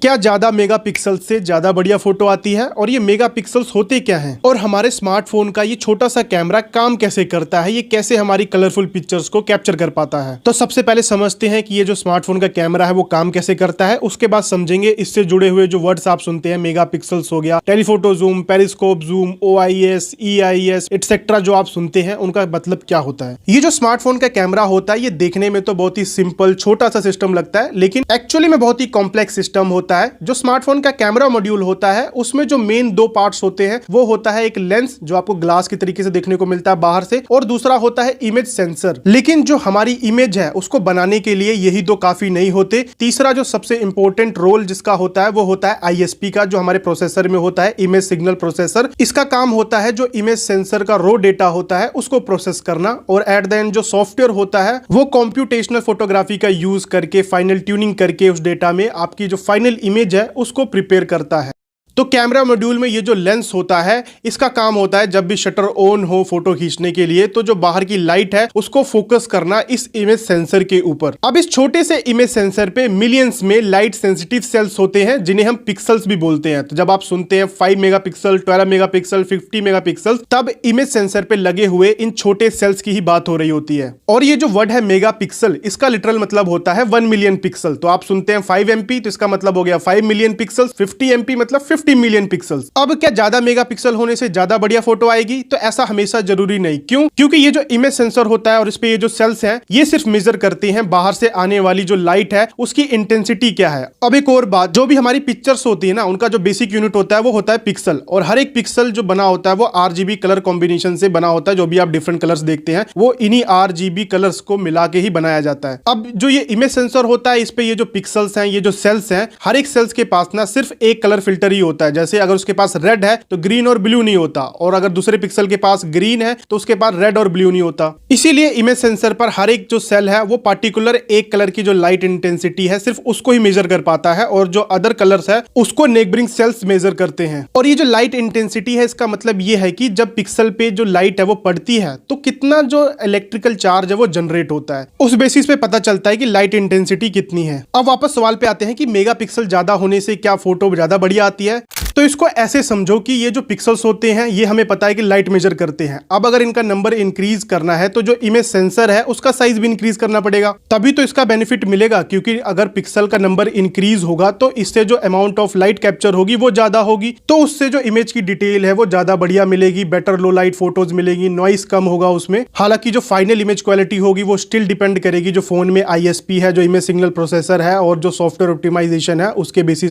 क्या ज्यादा मेगापिक्सल से ज्यादा बढ़िया फोटो आती है? और ये मेगापिक्सल्स होते क्या हैं? और हमारे स्मार्टफोन का ये छोटा सा कैमरा काम कैसे करता है? ये कैसे हमारी कलरफुल पिक्चर्स को कैप्चर कर पाता है? तो सबसे पहले समझते हैं कि ये जो स्मार्टफोन का कैमरा है वो काम कैसे करता है। उसके बाद समझेंगे इससे जुड़े हुए जो वर्ड्स आप सुनते हैं, मेगापिक्सल्स हो गया, telephoto zoom, periscope zoom, OIS, EIS etcetera जो आप सुनते हैं उनका मतलब क्या होता है। ये जो स्मार्टफोन का कैमरा होता है ये देखने में तो बहुत ही सिंपल छोटा सा सिस्टम लगता है, लेकिन एक्चुअली में बहुत ही कॉम्प्लेक्स सिस्टम होता है। जो स्मार्टफोन का कैमरा मॉड्यूल होता है उसमें जो मेन दो पार्ट्स होते हैं वो होता है एक लेंस जो आपको ग्लास की तरीके से देखने को मिलता है बाहर से, और दूसरा होता है इमेज सेंसर। लेकिन जो हमारी इमेज है उसको बनाने के लिए यही दो काफी नहीं होते। तीसरा जो सबसे इंपॉर्टेंट रोल जिसका होता है वो होता है ISP का, जो हमारे प्रोसेसर में होता है, इमेज सिग्नल प्रोसेसर। इसका काम होता है जो इमेज सेंसर का रॉ डेटा होता है उसको प्रोसेस करना, और एट द एंड जो सॉफ्टवेयर होता है वो कंप्यूटेशनल फोटोग्राफी का यूज करके फाइनल ट्यूनिंग करके उस डेटा में आपकी जो फाइनल इमेज है उसको प्रिपेयर करता है। तो कैमरा मॉड्यूल में ये जो लेंस होता है इसका काम होता है जब भी शटर ऑन हो फोटो खींचने के लिए तो जो बाहर की लाइट है उसको फोकस करना इस इमेज सेंसर के ऊपर। अब इस छोटे से इमेज सेंसर पे मिलियंस में लाइट सेंसिटिव सेल्स होते हैं जिन्हें हम पिक्सल्स भी बोलते हैं। तो जब आप सुनते हैं 5 मेगापिक्सल, 12 मेगापिक्सल, 50 मेगापिक्सल, तब इमेज सेंसर पे लगे हुए इन छोटे सेल्स की ही बात हो रही होती है। और ये जो वर्ड है मेगापिक्सल, इसका लिटरल मतलब होता है 1 मिलियन पिक्सल। तो आप सुनते हैं 5 MP तो इसका मतलब हो गया 5 मिलियन पिक्सल, 50 MP मतलब 50 मिलियन पिक्सल्स। अब क्या ज्यादा मेगापिक्सल होने से ज्यादा बढ़िया फोटो आएगी? तो ऐसा हमेशा जरूरी नहीं। क्यों? क्योंकि ये जो इमेज सेंसर होता है और इस पे ये जो सेल्स हैं ये सिर्फ मेजर करते हैं बाहर से आने वाली जो लाइट है उसकी इंटेंसिटी क्या है। अब एक और बात, जो भी हमारी पिक्चर्स होती है ना उनका जो बेसिक यूनिट होता है वो होता है पिक्सल, और हर एक पिक्सल जो बना होता है वो RGB कलर कॉम्बिनेशन से बना होता है। जो भी आप डिफरेंट कलर्स देखते हैं वो इन्हीं RGB कलर्स को मिला के ही बनाया जाता है। अब जो ये इमेज सेंसर होता है इस पे ये जो पिक्सल्स हैं, ये जो सेल्स हैं, हर एक सेल्स के पास ना सिर्फ एक कलर फिल्टर ही होता है। जैसे अगर उसके पास रेड है तो ग्रीन और ब्लू नहीं होता, और अगर दूसरे पिक्सल के पास ग्रीन है तो उसके पास रेड और ब्लू नहीं होता। इसीलिए इमेज सेंसर पर हर एक जो सेल है वो पार्टिकुलर एक कलर की जो लाइट इंटेंसिटी है सिर्फ उसको ही मेजर कर पाता है, और जो अदर कलर्स है उसको नेबरिंग सेल्स मेजर करते हैं। और ये जो लाइट इंटेंसिटी है इसका मतलब ये है कि जब पिक्सल पे जो लाइट है वो पड़ती है तो कितना जो इलेक्ट्रिकल चार्ज है वो जनरेट होता है, उस बेसिस पे पता चलता है कि लाइट इंटेंसिटी कितनी है। अब वापस सवाल पे आते हैं कि मेगापिक्सल ज्यादा होने से क्या फोटो ज्यादा बढ़िया आती है। तो इसको ऐसे समझो कि ये जो पिक्सल्स होते हैं ये हमें पता है कि लाइट मेजर करते हैं। अब अगर इनका नंबर इंक्रीज करना है तो जो इमेज सेंसर है उसका साइज भी इंक्रीज करना पड़ेगा, तभी तो इसका बेनिफिट मिलेगा। क्योंकि अगर पिक्सल का नंबर इंक्रीज होगा तो इससे जो अमाउंट ऑफ लाइट कैप्चर होगी वो ज्यादा होगी, तो उससे जो इमेज की डिटेल है वो ज्यादा बढ़िया मिलेगी, बेटर लो लाइट फोटोज मिलेगी, नॉइस कम होगा उसमें। हालांकि जो फाइनल इमेज क्वालिटी होगी वो स्टिल डिपेंड करेगी जो फोन में ISP है, जो इमेज सिग्नल प्रोसेसर है, और जो सॉफ्टवेयर ऑप्टिमाइजेशन है उसके बेसिस